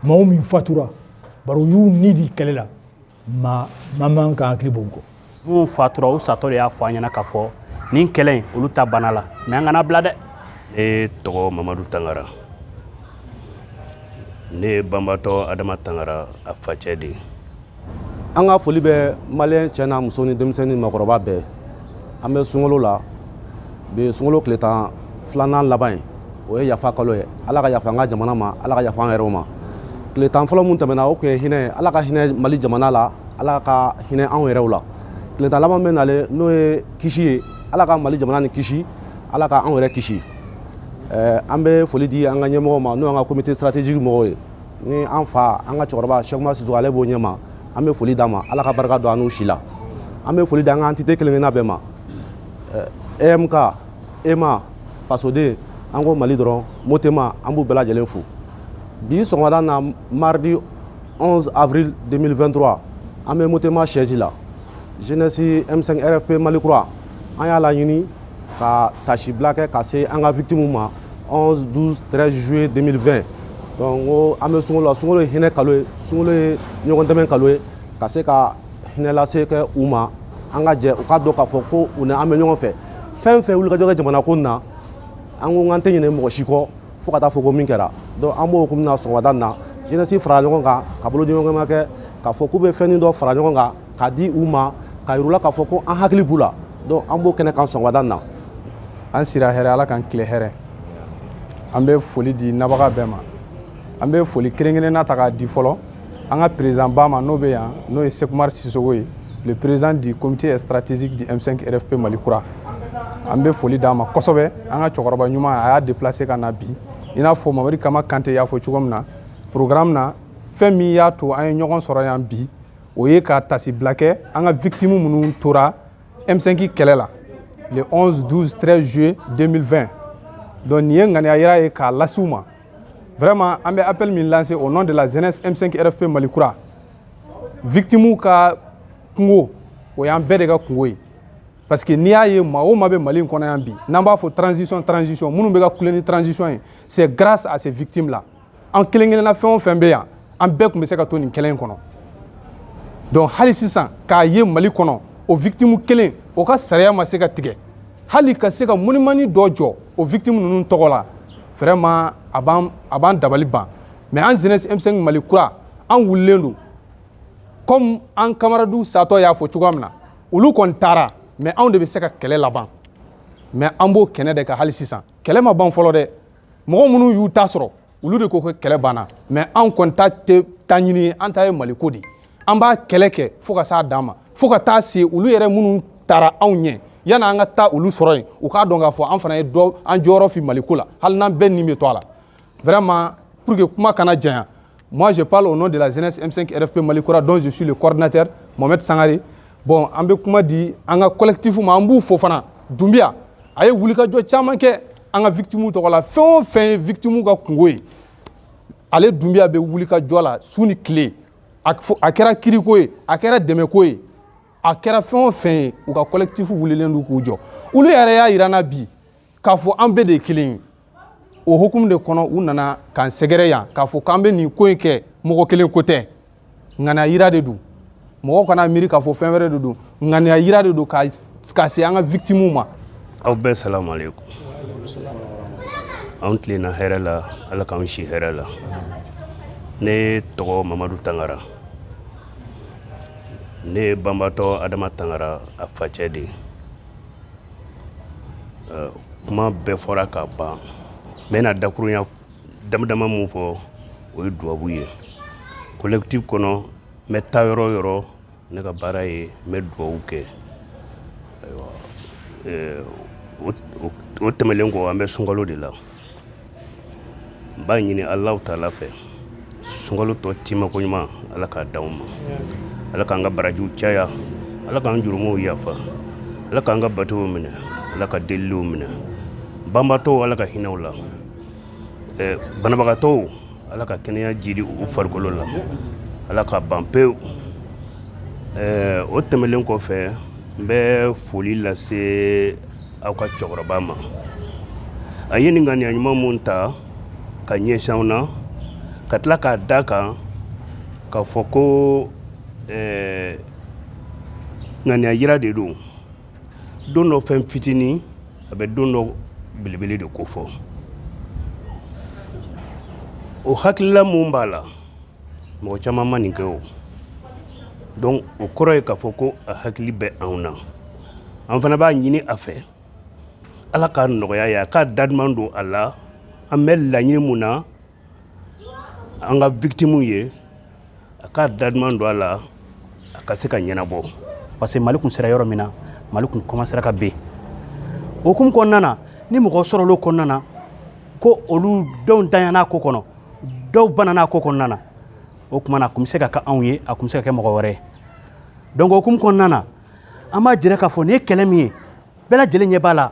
maa min fatura bari u y'u ni di kɛlɛ la ma man kan hakili b'o kɔ. Mun fatura u satɔ de y'a fɔ an ɲɛna k'a fɔ nin kɛlɛ in olu ta banna la mais an kana bila dɛ. Ne tɔgɔ Mamadu Tangara, ne ye banbatɔ Adama Tangara a facɛ de ye. An ka foli bɛ maliyɛn cɛ n'a muso ni denmisɛnnin makɔrɔba bɛɛ. An bɛ sunkalo la bi sunkalo tile 12 laban ye o ye yafa kalo ye. Ala ka yafa an ka jamana ma, Ala ka yafa an yɛrɛw ma. Tile 10 fɔlɔ mun tɛmɛna o kun ye hinɛ, Ala ka hinɛ Mali jamana la, Ala ka hinɛ anw yɛrɛw la. Tile 10 laban bɛ nalen n'o ye kisi ye, Ala ka Mali jamana ni kisi, Ala ka anw yɛrɛ kisi. An bɛ foli di an ka ɲɛmɔgɔw ma n'o an ka comité stratégique mɔgɔw ye. Ni an fa an ka cɛkɔrɔba Cheikh Oumar Sissoko ale b'o ɲɛma, an bɛ foli d'a ma, Ala ka barika don an n'u si la. An bɛ foli di an ka entité kelen-kelenna bɛɛ ma. EMK, EMA, Fasoden, an ko Mali dɔrɔn, Motema, an b'u bɛɛ lajɛlen fo. Bi sɔgɔmada na mardi 11 avril 2023 an bɛ Motema siège la. Jeunesse M5 RFP Mali kura an y'a laɲini ka tasibila kɛ ka se an ka victimes ma 11, 12, 13 juillet 2020. Donc an bɛ sunkalo la, sunkalo ye hinɛ kalo ye, sunkalo ye ɲɔgɔn dɛmɛ kalo ye, ka se ka hinɛ lase kɛ u ma, an ka jɛ u ka dɔn k'a fɔ ko u ni an bɛ ɲɔgɔn fɛ. Fɛn fɛn wulikajɔ kɛ jamana ko na, an ko an tɛ ɲinɛ mɔgɔ si kɔ fo ka taa fɔ ko min kɛra. Donc an b'o hukumu na sɔgɔmada na jeunesse fara ɲɔgɔn kan ka bolodiɲɔgɔnma kɛ k'a fɔ k'u bɛ fɛnnin dɔ fara ɲɔgɔn kan k'a di u ma, ka yir'u la k'a fɔ ko an hakili b'u la. Donc an b'o kɛnɛ kan sɔgɔmada na. An sira hɛrɛ, Ala k'an tile hɛrɛ. An bɛ foli di nabaga bɛɛ ma. An bɛ foli kelen-kelenna ta k'a di fɔlɔ an ka président ba ma n'o bɛ yan n'o ye Cheikh Oumar Sissoko ye, le président du comité stratégique du M5 RFP Mali kura. An bɛ foli d'a ma kosɛbɛ, an ka cɛkɔrɔba ɲuman a y'a déplacé ka na bi i n'a fɔ Mamadi Kama Kante y'a fɔ cogo min na programme na fɛn min y'a to an ye ɲɔgɔn sɔrɔ yan bi o ye ka tasibila kɛ an ka victimes minnu tora M5 kɛlɛ la le 11, 12, 13 juillet 2020. Donc nin ye ŋaniya yira ye k'a lase u ma. Vraiment an bɛ appel min lancé au nom de la jeunesse M5 RFP Mali kura. Victimes ka kungo o y'an bɛɛ de ka kungo ye. Parce que n'i y'a ye maa o maa bɛ Mali in kɔnɔ yan bi n'an b'a fɔ transition minnu bɛ ka kule ni transition ye, c'est grâce à ces victimes là. An kelen-kelenna fɛn o fɛn bɛ yan an bɛɛ tun bɛ se ka to nin kɛlɛ in kɔnɔ. Donc hali sisan k'a ye Mali kɔnɔ o victime kelen o ka sariya ma se ka tigɛ, hali ka se ka monument dɔ jɔ o victime ninnu tɔgɔ la, vraiment a b'an dabali ban. Mais an jeunesse M5 Mali kura an wulilen don comme an camarades satɔ y'a fɔ cogoya min na, olu kɔni taara mais anw de bɛ se ka kɛlɛ laban. Mais an b'o kɛnɛ de ka hali sisan kɛlɛ ma ban fɔlɔ dɛ, mɔgɔ minnu y'u ta sɔrɔ olu de ko ko kɛlɛ banna, mais anw kɔni ta tɛ ta ɲini ye, an ta ye Mali ko de. An b'a kɛlɛ kɛ fo ka s'a dan ma, fo ka taa se olu yɛrɛ minnu taara anw ɲɛ yani an ka taa olu sɔrɔ yen u k'a dɔn k'a fɔ an fana ye dɔ an jɔyɔrɔ fi Mali ko la, hali n'an bɛɛ nin bɛ to a la. Vraiment pour que kuma kana janya, moi je parle au nom de la jeunesse M5 RFP Mali kura dont je suis le coordinateur, Mohamed Sangare. Bon an bɛ kuma di an ka collectif ma, an b'u fo fana. Dunbiya a ye wulikajɔ caman kɛ an ka victimes tɔgɔ la, fɛn o fɛn ye victimes ka kungo ye ale Dunbiya bɛ wulikajɔ la su ni tile, a kɛra kiriko ye, a kɛra dɛmɛko ye, a kɛra fɛn o fɛn ye u ka collectif wulilen don k'u jɔ. Olu yɛrɛ y'a yira n na bi k'a fɔ an bɛɛ de ye kelen ye. O hukumu de kɔnɔ u nana k'an sɛgɛrɛ yan k'a fɔ k'an bɛ nin ko in kɛ mɔgɔ kelen ko tɛ, ŋaniya yira de don. Mɔgɔ kana miiri k'a fɔ fɛn wɛrɛ de don, ŋaniya yira de don ka se an ka victimes ma. Aw bɛɛ salamu aleykum. Anw tilenna hɛrɛ la, Ala k'anw si hɛrɛ la. Ne tɔgɔ Mamadu Tangara, ne ye banbatɔ Adama Tangara a facɛ de ye. Kuma bɛɛ fɔra ka ban, n bɛna dakurunya dama mun fɔ o ye duwawu ye. Collectif kɔnɔ n bɛ taa yɔrɔ o yɔrɔ ne ka baara ye n bɛ duwawu kɛ. O tɛmɛlen kɔ an bɛ sunkalo de la. N b'a ɲini Alahu Taala fɛ sunkalo tɔ timako ɲuman Ala k'a d'anw ma, Ala k'an ka barajiw caya, Ala k'an jurumow yafa, Ala k'an ka batow minɛ, Ala ka deliliw minɛ, banbatɔw Ala ka hinɛw la, banabagatɔw Ala ka kɛnɛya jidi u farikolo la, Ala ka ban pewu. O tɛmɛlen kɔfɛ n bɛ foli lase aw ka cɛkɔrɔba ma. A ye nin ŋaniya ɲuman mun ta ka ɲɛsin anw na ka tila k'a da kan k'a fɔ ko ŋaniya yira de don don dɔ fɛn fitinin a bɛ don dɔ belebele de ko fɔ o hakilila mun b'a la mɔgɔ caman ma nin kɛ o donc o kɔrɔ ye k'a fɔ ko a hakili bɛ anw na an fana b'a ɲini a fɛ ala k'a nɔgɔya ye a k'a daduman don a la an bɛ laɲini mun na an ka victime ye a k'a daduman don a la a ka se ka ɲɛnabɔ parce que Mali kun sera yɔrɔ min na Mali kun commencera ka ben o kum kɔnɔna na ni mɔgɔ sɔrɔlo kɔnɔna na ko olu dɔw danyana ko kɔnɔ dɔw banana ko kɔnɔna na o kuma na kun se ka kɛ anw ye a kun se ka kɛ mɔgɔ wɛrɛ ye donc o kum kɔnɔna na an b'a jira k'a fɔ ni ye kɛlɛ min ye bɛɛ lajɛlen ɲɛ b'a la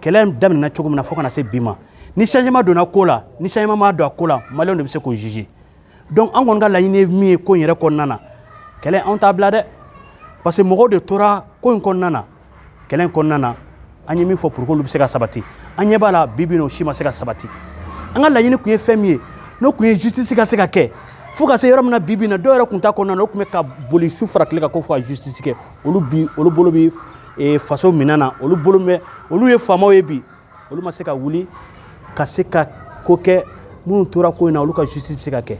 kɛlɛ daminɛna cogo min na fo kana se bi ma ni changement donna ko la ni changement ma don a ko la maliyɛnw de bɛ se k'o juger donc an kɔni ka laɲini ye min ye ko in yɛrɛ kɔnɔna na kɛlɛ anw t'a bila dɛ parce que mɔgɔw de tora ko in kɔnɔna na kɛlɛ in kɔnɔna na an ye min fɔ pour que olu bɛ se ka sabati an ɲɛ b'a la bi bi in o si ma se ka sabati an ka laɲini kun ye fɛn min ye n'o kun ye justice ka se ka kɛ fo ka se yɔrɔ min na bi bi in na dɔw yɛrɛ kun t'a kɔnɔna na o kun bɛ ka boli su fara tile kan ko fo ka justice kɛ olu bi olu bolo bɛ faso minɛn na olu bolo bɛ olu ye faamaw ye bi olu ma se ka wuli ka se ka ko kɛ minnu tora ko in na olu ka justice bɛ se ka kɛ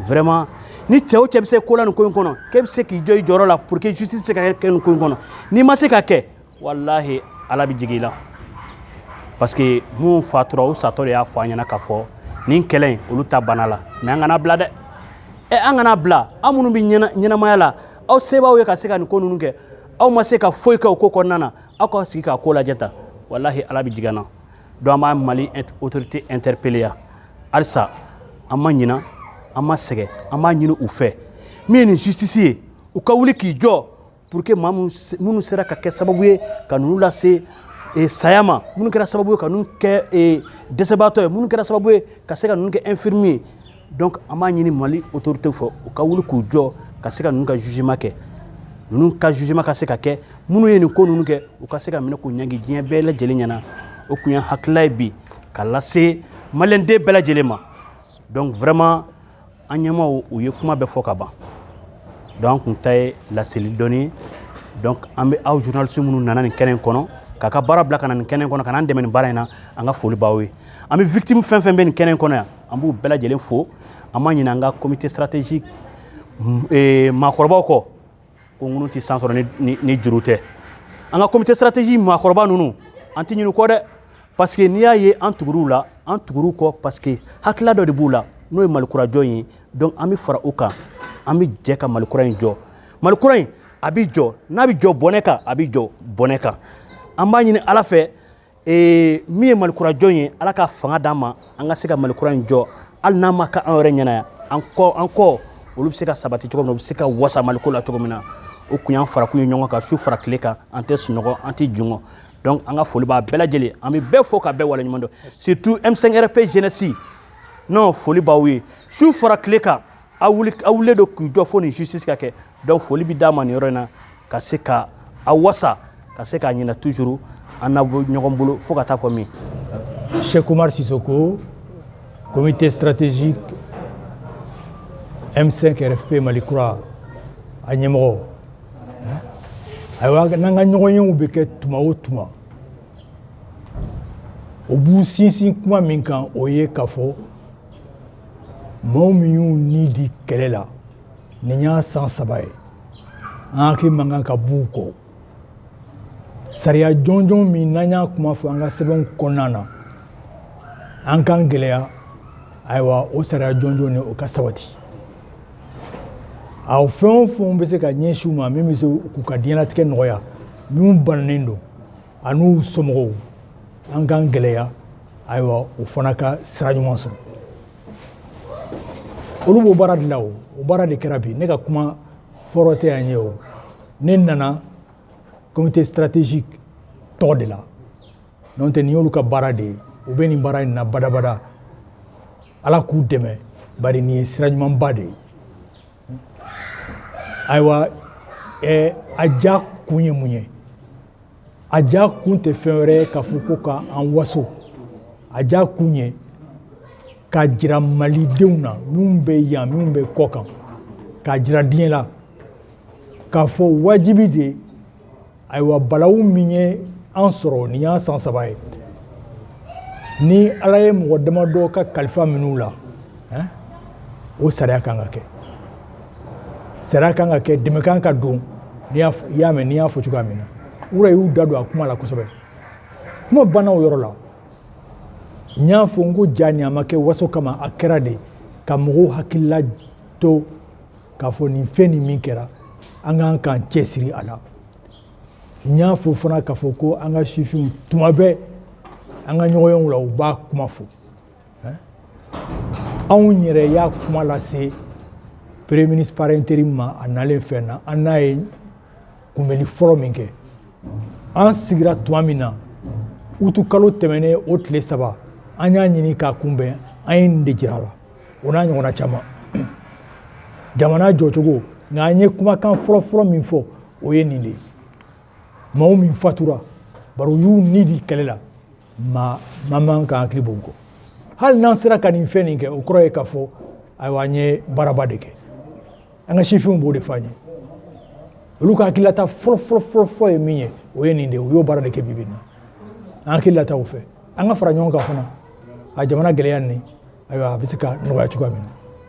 vraiment ni cɛ o cɛ bɛ se ko la nin ko in kɔnɔ k'e bɛ se k'i jɔ i jɔyɔrɔ la pour que justice bɛ se ka kɛ nin ko in kɔnɔ n'i ma se ka kɛ walahi ala bɛ jigin i la parce que minnu fatura o satɔ de y'a fɔ an ɲɛna k'a fɔ nin kɛlɛ in olu ta banna la mais an kana bila dɛ an kana bila aw minnu bɛ ɲɛnamaya la aw se b'aw ye ka se ka nin ko ninnu kɛ aw ma se ka foyi kɛ o ko kɔnɔna na aw ka sigi k'a ko lajɛ ta walahi ala bɛ jigin an na donc an b'a Mali autorité interpellé ya halisa an ma ɲina an ma sɛgɛn an b'a ɲini u fɛ min ye nin justice ye u ka wuli k'i jɔ pour que maa minnu sera ka kɛ sababu ye ka ninnu lase saya ma minnu kɛra sababu ye ka ninnu kɛ dɛsɛbaatɔ ye minnu kɛra sababu ye ka se ka ninnu kɛ infirmier ye donc an b'a ɲini Mali autorité fɛ u ka wuli k'u jɔ ka se ka ninnu ka jugement kɛ ninnu ka jugement ka se ka kɛ minnu ye nin ko ninnu kɛ u ka se ka minɛ k'u ɲangi diɲɛ bɛɛ lajɛlen ɲɛna o kun ye hakilila ye bi ka lase maliyɛnden bɛɛ lajɛlen ma donc vraiment an ɲɛmaw u ye kuma bɛɛ fɔ ka ban donc an kun ta ye laseli dɔɔni ye donc an bɛ aw journaliste minnu nana nin kɛnɛ in kɔnɔ k'a ka baara bila ka na nin kɛnɛ in kɔnɔ ka n'an dɛmɛ nin baara in na an ka foli b'aw ye an bɛ victime fɛn fɛn bɛ nin kɛnɛ in kɔnɔ yan an b'u bɛɛ lajɛlen fo an ma ɲinɛ an ka comité stratégique maakɔrɔbaw kɔ ko ŋunu tɛ san sɔrɔ ni juru tɛ an ka comité stratégique maakɔrɔba ninnu an tɛ ɲinɛ u kɔ dɛ parce que n'i y'a ye an tugur'u la an tugur'u kɔ parce que hakilila dɔ de b'u la n'o ye Malikura jɔn ye donc an bɛ fara o kan an bɛ jɛ ka Malikura in jɔ Malikura in a bɛ jɔ n'a bɛ jɔ bɔnɛ kan a bɛ jɔ bɔnɛ kan an b'a ɲini Ala fɛ min ye Malikura jɔn ye Ala ka fanga d'an ma an ka se ka Malikura in jɔ hali n'a ma kɛ an yɛrɛ ɲɛna yan an kɔ olu bɛ se ka sabati cogo min na u bɛ se ka wasa Maliko la cogo min na o kun y'an farakun ye ɲɔgɔn kan su fara tile kan an tɛ sunɔgɔ an tɛ jungɔ donc an ka foli b'a bɛɛ lajɛlen an bɛ bɛɛ fo ka bɛɛ waleɲuman dɔn surtout M5RP jeunesse non foli b'aw ye su fara tile kan aw wulilen don k'u jɔ fo nin justice ka kɛ donc foli bɛ d'a ma nin yɔrɔ in na ka se ka aw wasa ka se k'a ɲinɛ toujours an na bɔ ɲɔgɔn bolo fo ka taa fɔ min. Cheikh Oumar Sissoko, comité stratégique M5RFP Malikura a ɲɛmɔgɔ ayiwa n'an ka ɲɔgɔnyew bɛ kɛ tuma o tuma o b'u sinsin kuma min kan o ye k'a fɔ maaw min y'u ni di kɛlɛ la nin y'a san 3 ye an hakili man kan ka b'u kɔ sariya jɔnjɔn min n'an y'a kuma fɔ an ka sɛbɛnw kɔnɔna na an k'an gɛlɛya ayiwa o sariya jɔnjɔn ni o ka sabati aw fɛn o fɛn bɛ se ka ɲɛsin u ma min bɛ se k'u ka diɲɛlatigɛ nɔgɔya minnu bananen don an'u somɔgɔw an k'an gɛlɛya ayiwa o fana ka sira ɲuman sɔrɔ olu b'o baara de la o baara de kɛra bi ne ka kuma fɔlɔ tɛ yan ye o ne nana comité stratégique tɔgɔ de la n'o tɛ nin y'olu ka baara de ye u bɛ nin baara in na badabada ala k'u dɛmɛ bari nin ye sira ɲumanba de ye ayiwa a ja kun ye mun ye a ja kun tɛ fɛn wɛrɛ ye k'a fɔ ko k'an waso a ja kun ye k'a jira malidenw na minnu bɛ yan minnu bɛ kɔ kan k'a jira diɲɛ la k'a fɔ wajibi de ayiwa balawu min ye an sɔrɔ nin y'an san 3 ye ni ala ye mɔgɔ damadɔ ka kalifa minnu la o sariya kan ka kɛ sariya kan ka kɛ dɛmɛ kan ka don n'i y'a mɛn n'i y'a fɔ cogoya min na wura y'u da don a kuma la kosɛbɛ kuma banna o yɔrɔ la n y'a fɔ n ko ja nin a ma kɛ waso kama a kɛra de ka mɔgɔw hakilila to k'a fɔ nin fɛn nin min kɛra an k'an k'an cɛsiri a la n y'a fɔ fana k'a fɔ ko an ka sifinw tuma bɛɛ an ka ɲɔgɔnyew la u b'a kuma fɔ anw yɛrɛ y'a kuma lase premier ministre par intérim ma a nalen fɛn na an n'a ye kunbɛnni fɔlɔ min kɛ an sigira tuma min na utu kalo tɛmɛnen o tile 3 an y'a ɲini k'a kunbɛn an ye nin de jira a la o n'a ɲɔgɔnna caman jamana jɔcogo nka an ye kumakan fɔlɔ min fɔ o ye nin de ye maaw min fatura bari u y'u ni di kɛlɛ la ma man ka hakili bɔ u kɔ hali n'an sera ka nin fɛn nin kɛ o kɔrɔ ye k'a fɔ ayiwa an ye baaraba de kɛ an ka sifinw b'o de fɔ an ye olu ka hakililata fɔlɔ ye min ye o ye nin de ye u y'o baara de kɛ bi na an hakililata o fɛ an ka fara ɲɔgɔn kan fana a jamana gɛlɛya nin ayiwa a bɛ se ka nɔgɔya cogoya min na